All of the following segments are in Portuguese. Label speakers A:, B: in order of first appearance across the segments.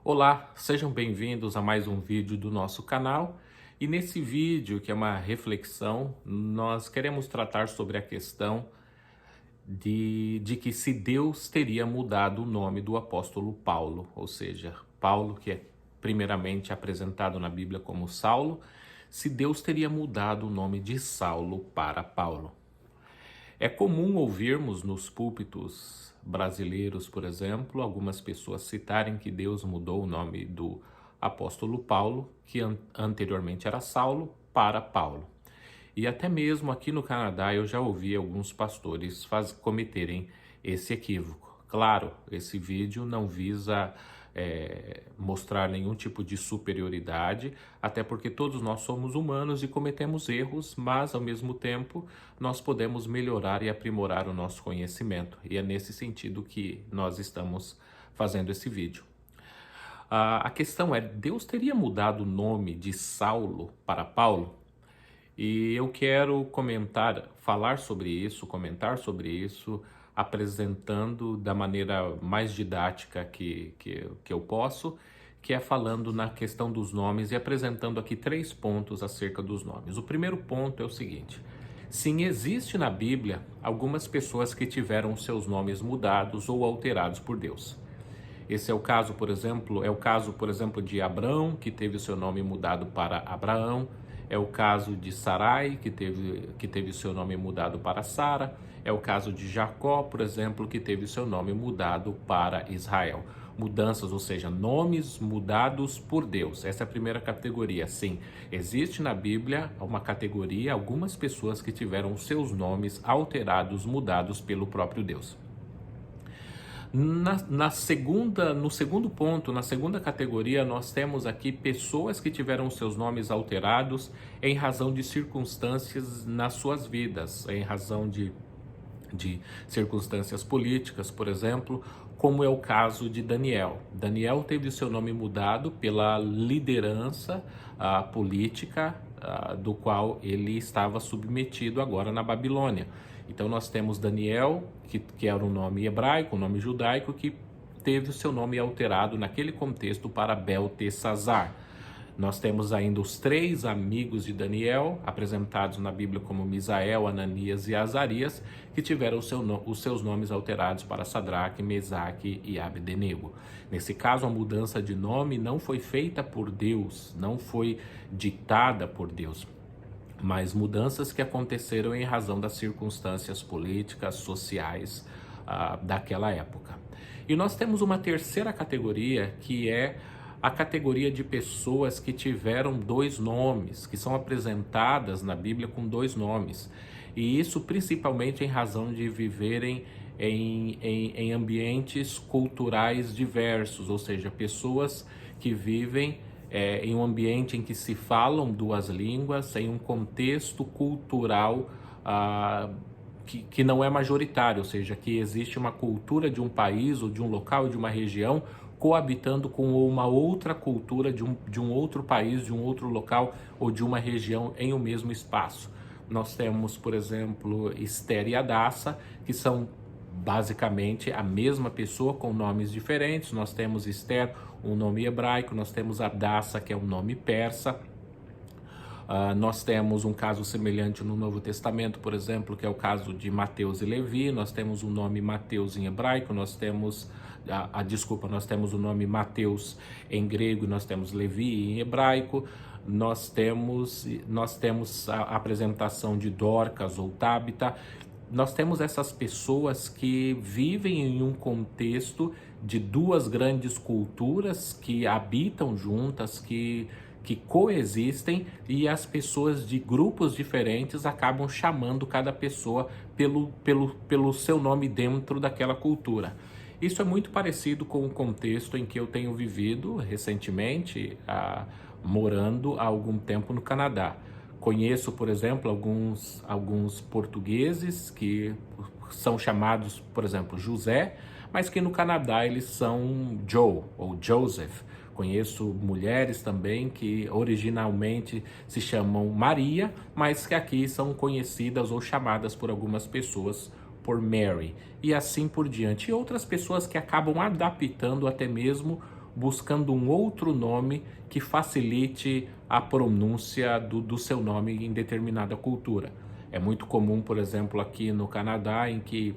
A: Olá, sejam bem-vindos a mais um vídeo do nosso canal. E nesse vídeo, que é uma reflexão, nós queremos tratar sobre a questão de que se Deus teria mudado o nome do apóstolo Paulo, ou seja, Paulo, que é primeiramente apresentado na Bíblia como Saulo, se Deus teria mudado o nome de Saulo para Paulo. É comum ouvirmos nos púlpitos brasileiros, por exemplo, algumas pessoas citarem que Deus mudou o nome do apóstolo Paulo, que anteriormente era Saulo, para Paulo. E até mesmo aqui no Canadá eu já ouvi alguns pastores cometerem esse equívoco. Claro, esse vídeo não visa mostrar nenhum tipo de superioridade, até porque todos nós somos humanos e cometemos erros, mas ao mesmo tempo nós podemos melhorar e aprimorar o nosso conhecimento. E é nesse sentido que nós estamos fazendo esse vídeo. A questão é, Deus teria mudado o nome de Saulo para Paulo? E eu quero comentar sobre isso, apresentando da maneira mais didática que eu posso, que é falando na questão dos nomes e apresentando aqui 3 pontos acerca dos nomes. O primeiro ponto é o seguinte: sim, existe na Bíblia algumas pessoas que tiveram seus nomes mudados ou alterados por Deus. Esse é o caso, por exemplo, de Abrão, que teve o seu nome mudado para Abraão. É o caso de Sarai, que teve seu nome mudado para Sara. É o caso de Jacó, por exemplo, que teve seu nome mudado para Israel. Mudanças, ou seja, nomes mudados por Deus. Essa é a primeira categoria. Sim, existe na Bíblia uma categoria, algumas pessoas que tiveram seus nomes alterados, mudados pelo próprio Deus. No segundo ponto, na segunda categoria, nós temos aqui pessoas que tiveram seus nomes alterados em razão de circunstâncias nas suas vidas, em razão de circunstâncias políticas, por exemplo, como é o caso de Daniel. Daniel teve o seu nome mudado pela liderança política do qual ele estava submetido agora na Babilônia. Então nós temos Daniel, que era um nome hebraico, um nome judaico, que teve o seu nome alterado naquele contexto para Beltesazar. Nós temos ainda os 3 amigos de Daniel, apresentados na Bíblia como Misael, Ananias e Azarias, que tiveram os seus nomes alterados para Sadraque, Mesaque e Abdenego. Nesse caso, a mudança de nome não foi feita por Deus, não foi ditada por Deus, mas mudanças que aconteceram em razão das circunstâncias políticas, sociais daquela época. E nós temos uma terceira categoria, que é a categoria de pessoas que tiveram 2 nomes, que são apresentadas na Bíblia com 2 nomes. E isso principalmente em razão de viverem em ambientes culturais diversos, ou seja, pessoas que vivem em um ambiente em que se falam 2 línguas, em um contexto cultural que não é majoritário, ou seja, que existe uma cultura de um país ou de um local, de uma região, coabitando com uma outra cultura de um outro país, de um outro local ou de uma região em um mesmo espaço. Nós temos, por exemplo, Esther e Hadassa, que são basicamente a mesma pessoa com nomes diferentes. Nós temos Esther, um nome hebraico, nós temos Hadassa, que é um nome persa. Nós temos um caso semelhante no Novo Testamento, por exemplo, que é o caso de Mateus e Levi. Nós temos o nome Mateus em hebraico, nós temos o nome Mateus em grego, nós temos Levi em hebraico. Nós temos a apresentação de Dorcas ou Tabita. Nós temos essas pessoas que vivem em um contexto de 2 grandes culturas que habitam juntas, que coexistem, e as pessoas de grupos diferentes acabam chamando cada pessoa pelo seu nome dentro daquela cultura. Isso é muito parecido com o contexto em que eu tenho vivido recentemente, morando há algum tempo no Canadá. Conheço, por exemplo, alguns portugueses que são chamados, por exemplo, José, mas que no Canadá eles são Joe ou Joseph. Conheço mulheres também que originalmente se chamam Maria, mas que aqui são conhecidas ou chamadas por algumas pessoas por Mary, e assim por diante. E outras pessoas que acabam adaptando até mesmo buscando um outro nome que facilite a pronúncia do seu nome em determinada cultura. É muito comum, por exemplo, aqui no Canadá, em que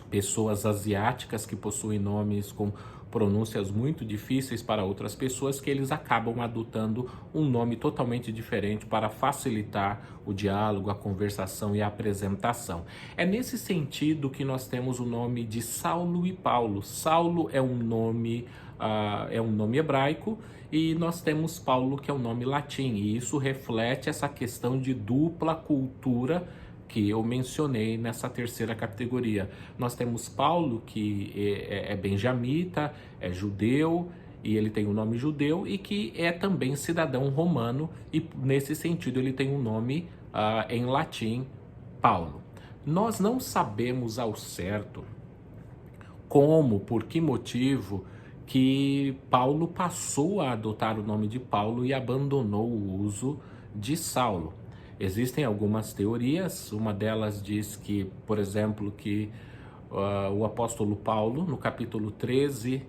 A: pessoas asiáticas que possuem nomes com pronúncias muito difíceis para outras pessoas, que eles acabam adotando um nome totalmente diferente para facilitar o diálogo, a conversação e a apresentação. É nesse sentido que nós temos o nome de Saulo e Paulo. Saulo é um nome hebraico, e nós temos Paulo, que é um nome latim, e isso reflete essa questão de dupla cultura que eu mencionei nessa terceira categoria. Nós temos Paulo, que é benjamita, é judeu, e ele tem um nome judeu, e que é também cidadão romano, e nesse sentido ele tem um nome em latim, Paulo. Nós não sabemos ao certo como, por que motivo, que Paulo passou a adotar o nome de Paulo e abandonou o uso de Saulo. Existem algumas teorias, uma delas diz que, por exemplo, que o apóstolo Paulo, no capítulo 13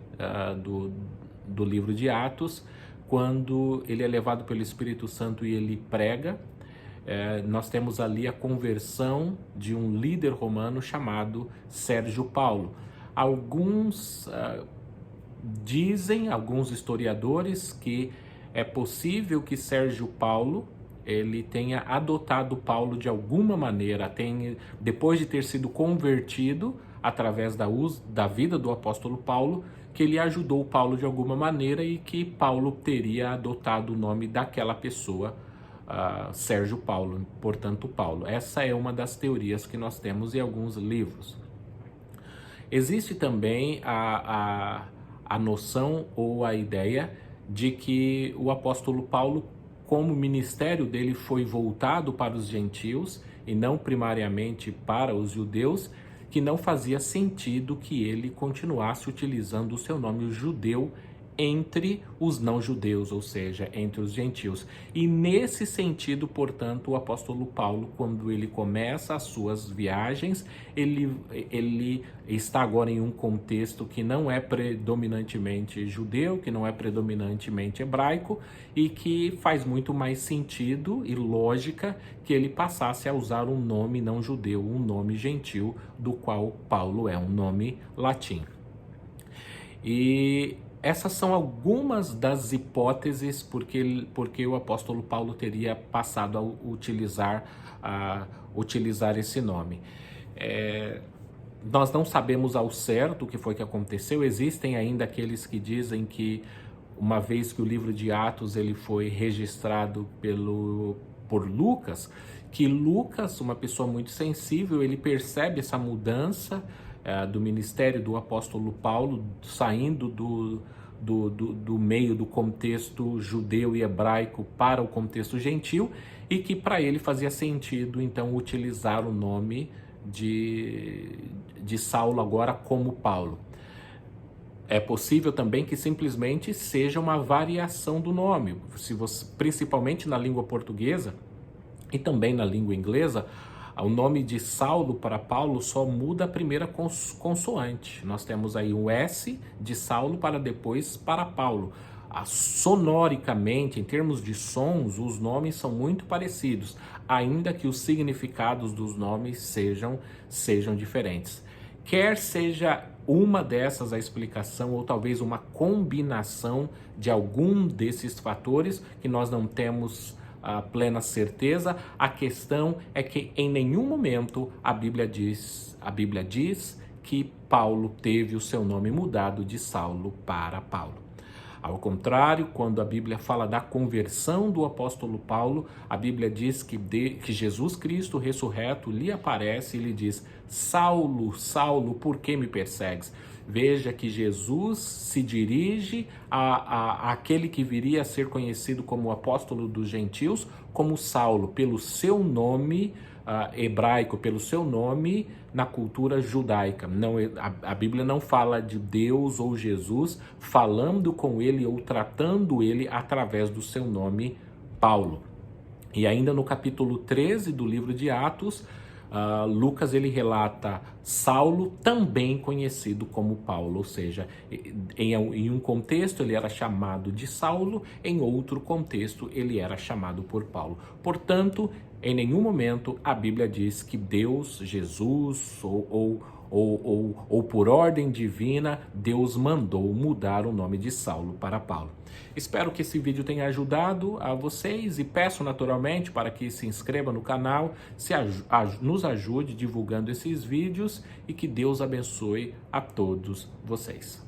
A: do livro de Atos, quando ele é levado pelo Espírito Santo e ele prega, nós temos ali a conversão de um líder romano chamado Sérgio Paulo. Alguns alguns historiadores, que é possível que Sérgio Paulo ele tenha adotado Paulo de alguma maneira, depois de ter sido convertido através da vida do apóstolo Paulo, que ele ajudou Paulo de alguma maneira e que Paulo teria adotado o nome daquela pessoa, Sérgio Paulo, portanto Paulo. Essa é uma das teorias que nós temos em alguns livros. Existe também a noção ou a ideia de que o apóstolo Paulo, como o ministério dele foi voltado para os gentios e não primariamente para os judeus, que não fazia sentido que ele continuasse utilizando o seu nome judeu entre os não-judeus, ou seja, entre os gentios. E nesse sentido, portanto, o apóstolo Paulo, quando ele começa as suas viagens, ele está agora em um contexto que não é predominantemente judeu, que não é predominantemente hebraico, e que faz muito mais sentido e lógica que ele passasse a usar um nome não judeu, um nome gentil, do qual Paulo é um nome latim. E essas são algumas das hipóteses porque o apóstolo Paulo teria passado a utilizar esse nome. Nós não sabemos ao certo o que foi que aconteceu. Existem ainda aqueles que dizem que, uma vez que o livro de Atos ele foi registrado por Lucas, que Lucas, uma pessoa muito sensível, ele percebe essa mudança do ministério do apóstolo Paulo, saindo do meio do contexto judeu e hebraico para o contexto gentil, e que para ele fazia sentido então utilizar o nome de Saulo agora como Paulo. É possível também que simplesmente seja uma variação do nome, principalmente na língua portuguesa e também na língua inglesa. O nome de Saulo para Paulo só muda a primeira consoante. Nós temos aí um S de Saulo para depois para Paulo. Sonoricamente, em termos de sons, os nomes são muito parecidos, ainda que os significados dos nomes sejam diferentes. Quer seja uma dessas a explicação, ou talvez uma combinação de algum desses fatores que nós não temos a plena certeza, a questão é que em nenhum momento a Bíblia diz que Paulo teve o seu nome mudado de Saulo para Paulo. Ao contrário, quando a Bíblia fala da conversão do apóstolo Paulo, a Bíblia diz que Jesus Cristo ressurreto lhe aparece e lhe diz: Saulo, Saulo, por que me persegues? Veja que Jesus se dirige àquele que viria a ser conhecido como o apóstolo dos gentios, como Saulo, pelo seu nome hebraico, pelo seu nome na cultura judaica. A Bíblia não fala de Deus ou Jesus falando com ele ou tratando ele através do seu nome Paulo. E ainda no capítulo 13 do livro de Atos, Lucas ele relata Saulo, também conhecido como Paulo, ou seja, em um contexto ele era chamado de Saulo, em outro contexto ele era chamado por Paulo. Portanto, em nenhum momento a Bíblia diz que Deus, Jesus ou por ordem divina, Deus mandou mudar o nome de Saulo para Paulo. Espero que esse vídeo tenha ajudado a vocês e peço naturalmente para que se inscreva no canal, nos ajude divulgando esses vídeos e que Deus abençoe a todos vocês.